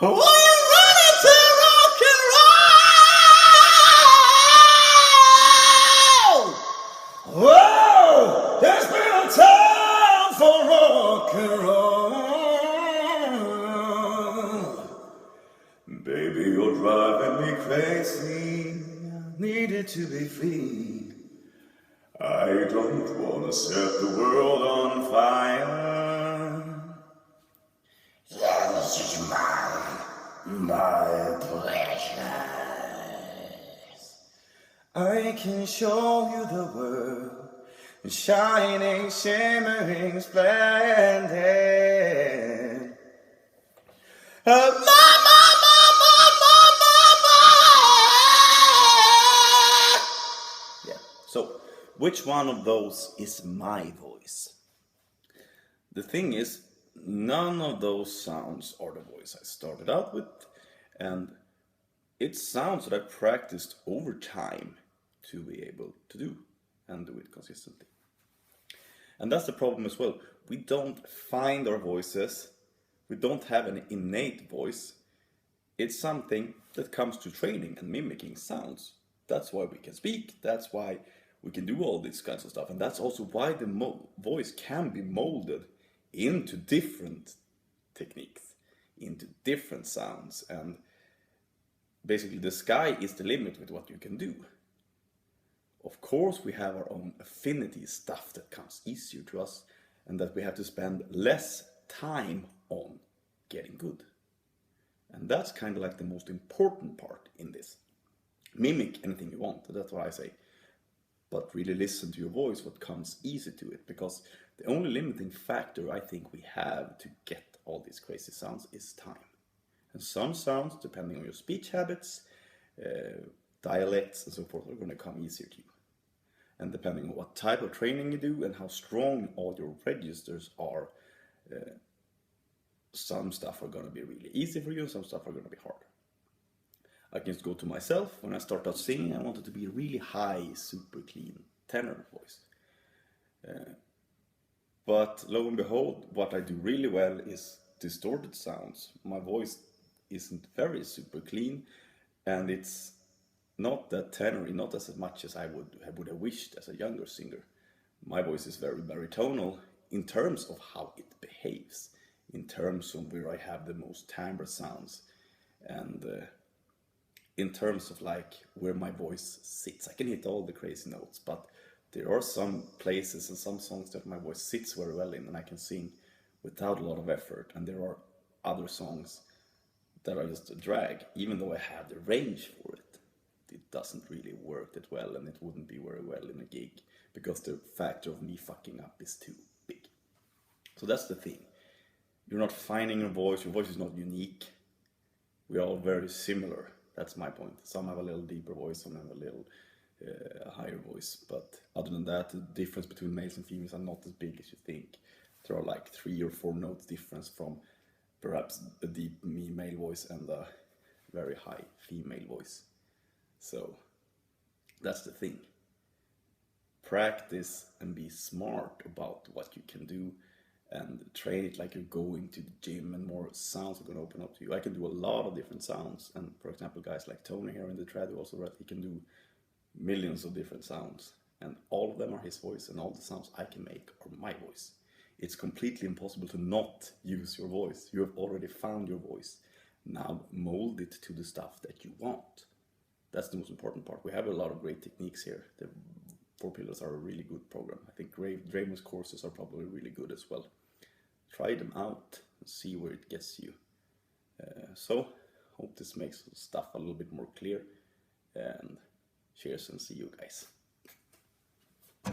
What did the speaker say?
Are you ready to rock and roll? Whoa, there's been a time for rock and roll. Baby, you're driving me crazy. I needed to be free. I don't wanna set the world on fire. Yeah, this is my pleasure. I can show you the world, shining, shimmering, splendid. Yeah, so which one of those is my voice? The thing is, none of those sounds are the voice I started out with, and it's sounds that I practiced over time to be able to do and do it consistently. And that's the problem as well. We don't find our voices, we don't have an innate voice. It's something that comes to training and mimicking sounds. That's why we can speak, that's why we can do all these kinds of stuff, and that's also why the voice can be molded into different techniques, into different sounds, and basically the sky is the limit with what you can do. Of course we have our own affinity stuff that comes easier to us and that we have to spend less time on getting good. And that's kind of like the most important part in this. Mimic anything you want, that's what I say. But really listen to your voice, what comes easy to it, because the only limiting factor I think we have to get all these crazy sounds is time. And some sounds, depending on your speech habits, dialects and so forth, are going to come easier to you. And depending on what type of training you do and how strong all your registers are, some stuff are going to be really easy for you and some stuff are going to be hard. I can just go to myself. When I started out singing, I wanted to be a really high, super clean tenor voice. But lo and behold, what I do really well is distorted sounds. My voice isn't very super clean, and it's not that tenory, not as much as I would have wished as a younger singer. My voice is very baritonal in terms of how it behaves, in terms of where I have the most timbre sounds, and in terms of like where my voice sits. I can hit all the crazy notes, but there are some places and some songs that my voice sits very well in and I can sing without a lot of effort, and there are other songs that are just a drag, even though I have the range for it. It doesn't really work that well, and it wouldn't be very well in a gig because the factor of me fucking up is too big. So that's the thing. You're not finding your voice is not unique. We are all very similar. That's my point. Some have a little deeper voice, some have a little higher voice, but other than that, the difference between males and females are not as big as you think. There are like 3 or 4 notes difference from perhaps a deep male voice and a very high female voice. So that's the thing. Practice and be smart about what you can do and train it like you're going to the gym, and more sounds are going to open up to you. I can do a lot of different sounds, and for example guys like Tony here in the trad who also he can do millions of different sounds, and all of them are his voice, and all the sounds I can make are my voice. It's completely impossible to not use your voice. You have already found your voice. Now mold it to the stuff that you want. That's the most important part. We have a lot of great techniques here. The 4 Pillars are a really good program. I think Draven's courses are probably really good as well. Try them out and see where it gets you. So, hope this makes stuff a little bit more clear. And cheers and see you guys.